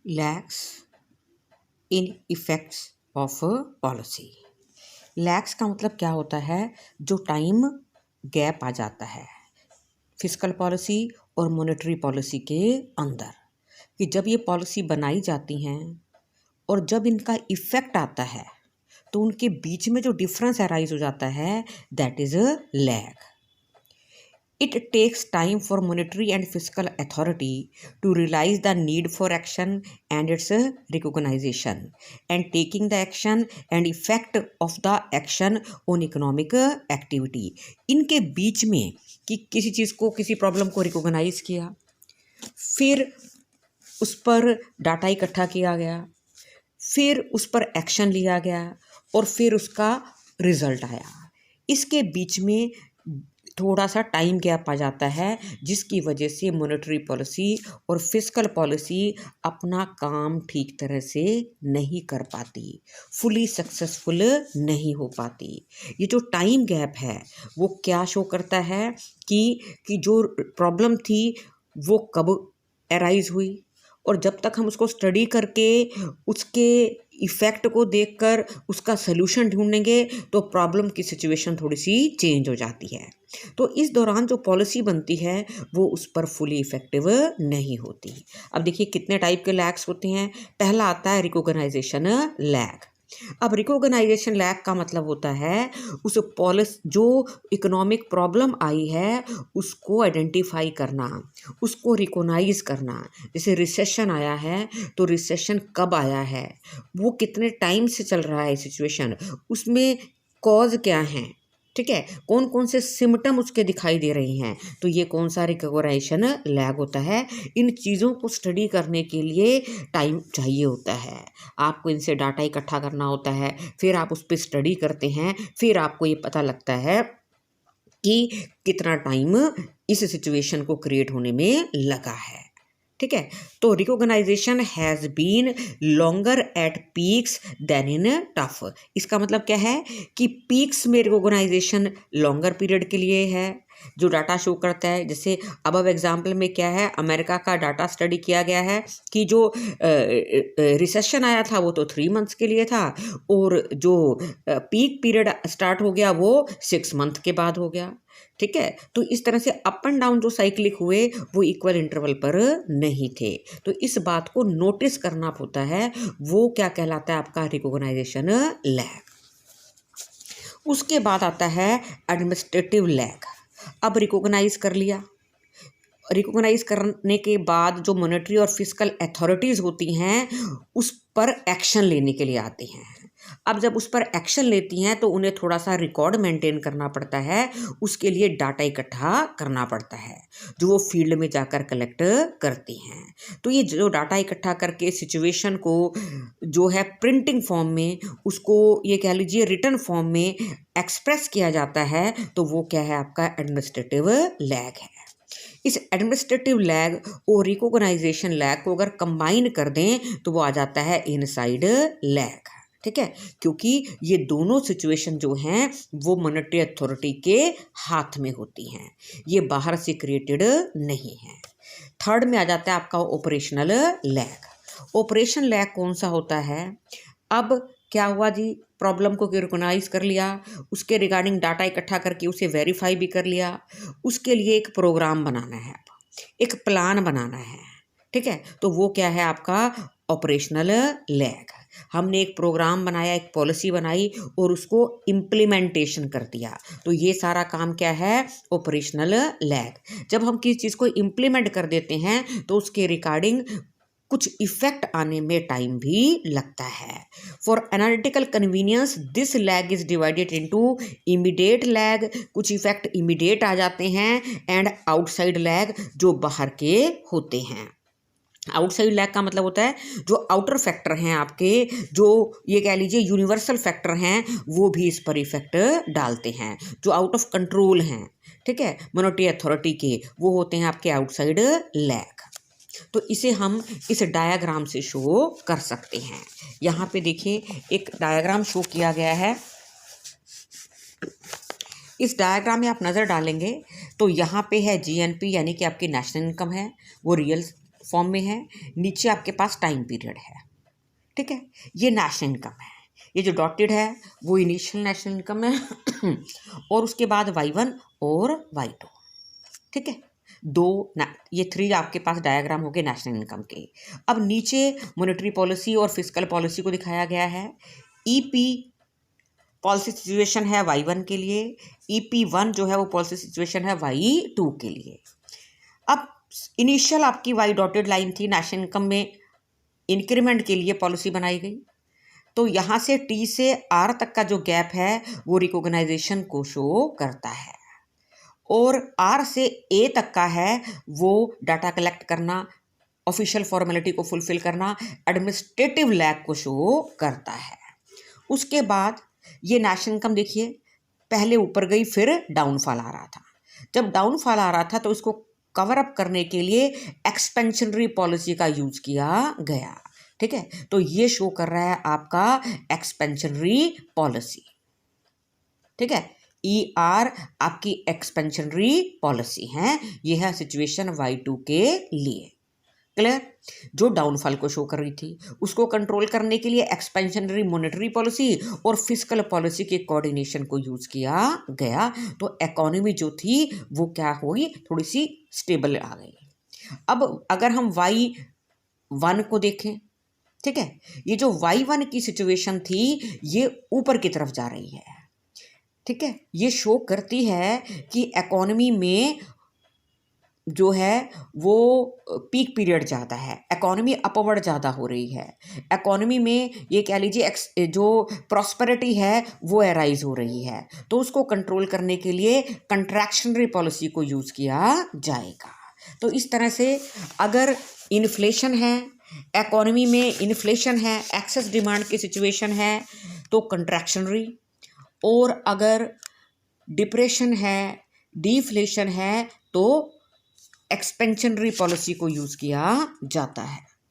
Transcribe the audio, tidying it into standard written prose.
Lags in effects of policy. Lags का मतलब क्या होता है? जो टाइम गैप आ जाता है फिस्कल पॉलिसी और मॉनेटरी पॉलिसी के अंदर, कि जब ये पॉलिसी बनाई जाती हैं और जब इनका इफ़ेक्ट आता है तो उनके बीच में जो डिफरेंस अराइज हो जाता है, that is a lag. It takes time for monetary and fiscal authority to realize the need for action and its recognition, and taking the action and effect of the action on economic activity। इनके बीच में कि किसी चीज़ को, किसी problem को recognise किया, फिर उस पर डाटा इकट्ठा किया गया, फिर उस पर एक्शन लिया गया और फिर उसका रिजल्ट आया। इसके बीच में थोड़ा सा टाइम गैप आ जाता है, जिसकी वजह से मॉनेटरी पॉलिसी और फिस्कल पॉलिसी अपना काम ठीक तरह से नहीं कर पाती, फुली सक्सेसफुल नहीं हो पाती। ये जो टाइम गैप है वो क्या शो करता है कि जो प्रॉब्लम थी वो कब अराइज हुई, और जब तक हम उसको स्टडी करके उसके इफ़ेक्ट को देखकर उसका सल्यूशन ढूंढेंगे तो प्रॉब्लम की सिचुएशन थोड़ी सी चेंज हो जाती है। तो इस दौरान जो पॉलिसी बनती है वो उस पर फुली इफ़ेक्टिव नहीं होती। अब देखिए कितने टाइप के लैग्स होते हैं। पहला आता है रिकॉग्नाइजेशन लैग। अब रिकॉग्नाइजेशन लैग का मतलब होता है उस पॉलिसी, जो इकोनॉमिक प्रॉब्लम आई है उसको आइडेंटिफाई करना, उसको रिकॉग्नाइज करना। जैसे रिसेशन आया है तो रिसेशन कब आया है, वो कितने टाइम से चल रहा है सिचुएशन, उसमें कॉज क्या है, ठीक है, कौन कौन से सिम्टम उसके दिखाई दे रहे हैं, तो ये कौन सा रिकॉग्नाइजेशन लैग होता है। इन चीज़ों को स्टडी करने के लिए टाइम चाहिए होता है। आपको इनसे डाटा इकट्ठा करना होता है, फिर आप उस पर स्टडी करते हैं, फिर आपको ये पता लगता है कि कितना टाइम इस सिचुएशन को क्रिएट होने में लगा है, ठीक है। तो recognition has been longer at peaks than in trough. इसका मतलब क्या है कि पीक्स में रिकॉग्नाइजेशन लॉन्गर पीरियड के लिए है, जो डाटा शो करता है। जैसे अब एग्जाम्पल में क्या है, अमेरिका का डाटा स्टडी किया गया है कि जो रिसेशन आया था वो तो 3 मंथ्स के लिए था, और जो पीक पीरियड स्टार्ट हो गया वो 6 मंथ के बाद हो गया, ठीक है। तो इस तरह से अप एंड डाउन जो साइक्लिक हुए वो इक्वल इंटरवल पर नहीं थे। तो इस बात को नोटिस करना होता है, वो क्या कहलाता है आपका रिकॉग्नाइजेशन लैग। उसके बाद आता है एडमिनिस्ट्रेटिव लैग। अब रिकॉग्नाइज कर लिया, रिकॉग्नाइज करने के बाद जो मॉनेटरी और फिस्कल अथॉरिटीज़ होती हैं उस पर एक्शन लेने के लिए आती हैं। अब जब उस पर एक्शन लेती हैं तो उन्हें थोड़ा सा रिकॉर्ड मेंटेन करना पड़ता है, उसके लिए डाटा इकट्ठा करना पड़ता है जो वो फील्ड में जाकर कलेक्ट करती हैं। तो ये जो डाटा इकट्ठा करके सिचुएशन को जो है प्रिंटिंग फॉर्म में, उसको ये कह लीजिए रिटन फॉर्म में एक्सप्रेस किया जाता है, तो वो क्या है आपका एडमिनिस्ट्रेटिव लैग है। इस एडमिनिस्ट्रेटिव लैग और रिकॉग्नाइजेशन लैग को अगर कंबाइन कर दें तो वो आ जाता है इनसाइड लैग, ठीक है, क्योंकि ये दोनों सिचुएशन जो हैं वो मॉनेटरी अथॉरिटी के हाथ में होती हैं, ये बाहर से क्रिएटेड नहीं है। थर्ड में आ जाता है आपका ऑपरेशनल लैग। ऑपरेशन लैग कौन सा होता है? अब क्या हुआ जी, प्रॉब्लम को रिकॉग्नाइज कर लिया, उसके रिगार्डिंग डाटा इकट्ठा करके उसे वेरीफाई भी कर लिया, उसके लिए एक प्रोग्राम बनाना है, एक प्लान बनाना है, ठीक है, तो वो क्या है आपका ऑपरेशनल लैग। हमने एक प्रोग्राम बनाया, एक पॉलिसी बनाई और उसको इम्प्लीमेंटेशन कर दिया, तो ये सारा काम क्या है, ऑपरेशनल लैग। जब हम किसी चीज़ को इम्प्लीमेंट कर देते हैं तो उसके रिगार्डिंग कुछ इफेक्ट आने में टाइम भी लगता है। For analytical convenience this lag is divided into immediate lag, कुछ इफेक्ट इमीडिएट आ जाते हैं, एंड आउटसाइड लैग जो बाहर के होते हैं। आउटसाइड लैग का मतलब होता है जो आउटर फैक्टर हैं आपके, जो ये कह लीजिए यूनिवर्सल फैक्टर हैं, वो भी इस पर इफेक्ट डालते हैं, जो आउट ऑफ कंट्रोल हैं, ठीक है, मॉनेटरी अथॉरिटी के, वो होते हैं आपके आउटसाइड लैग। तो इसे हम इस डायग्राम से शो कर सकते हैं। यहाँ पे देखिए एक डायग्राम शो किया गया है। इस डायग्राम में आप नज़र डालेंगे तो यहाँ पे है जीएनपी, यानी कि आपकी नेशनल इनकम है, वो रियल फॉर्म में है, नीचे आपके पास टाइम पीरियड है, ठीक है। ये नेशनल इनकम है, ये जो डॉटेड है वो इनिशियल नेशनल इनकम है और उसके बाद Y1 और Y2, ठीक है। ये 3 आपके पास डायग्राम हो गए नेशनल इनकम के। अब नीचे मॉनेटरी पॉलिसी और फिस्कल पॉलिसी को दिखाया गया है। ईपी पॉलिसी सिचुएशन है Y1 के लिए, EP1 जो है वो पॉलिसी सिचुएशन है Y2 के लिए। अब इनिशियल आपकी वाई डॉटेड लाइन थी, नेशनल इनकम में इंक्रीमेंट के लिए पॉलिसी बनाई गई, तो यहाँ से T से R तक का जो गैप है वो रिकॉग्नाइजेशन को शो करता है, और R से A तक का है वो डाटा कलेक्ट करना, ऑफिशियल फॉर्मेलिटी को फुलफिल करना, एडमिनिस्ट्रेटिव लैग को शो करता है। उसके बाद ये नेशनल इनकम देखिए, पहले ऊपर गई फिर डाउनफॉल आ रहा था। जब डाउनफॉल आ रहा था तो इसको कवर अप करने के लिए एक्सपेंशनरी पॉलिसी का यूज किया गया, ठीक है। तो ये शो कर रहा है आपका एक्सपेंशनरी पॉलिसी, ठीक है। ER आपकी एक्सपेंशनरी पॉलिसी है, ये है सिचुएशन Y2 के लिए, क्लियर। जो डाउनफॉल को शो कर रही थी उसको कंट्रोल करने के लिए एक्सपेंशनरी मॉनेटरी पॉलिसी और फिस्कल पॉलिसी के कोऑर्डिनेशन को यूज किया गया, तो इकोनॉमी जो थी वो क्या हुई, थोड़ी सी स्टेबल आ गई। अब अगर हम Y1 को देखें, ठीक है, ये जो Y1 की सिचुएशन थी ये ऊपर की तरफ जा रही है, ठीक है। ये शो करती है कि इकोनॉमी में जो है वो पीक पीरियड ज़्यादा है, इकोनॉमी अपवर्ड ज़्यादा हो रही है, इकोनॉमी में ये कह लीजिए जो प्रॉस्पेरिटी है वो अराइज हो रही है, तो उसको कंट्रोल करने के लिए कंट्रैक्शनरी पॉलिसी को यूज़ किया जाएगा। तो इस तरह से अगर इन्फ्लेशन है, इकोनॉमी में इन्फ्लेशन है, एक्सेस डिमांड की सिचुएशन है तो कंट्रैक्शनरी, और अगर डिप्रेशन है, डिफ्लेशन है तो एक्सपेंशनरी पॉलिसी को यूज़ किया जाता है।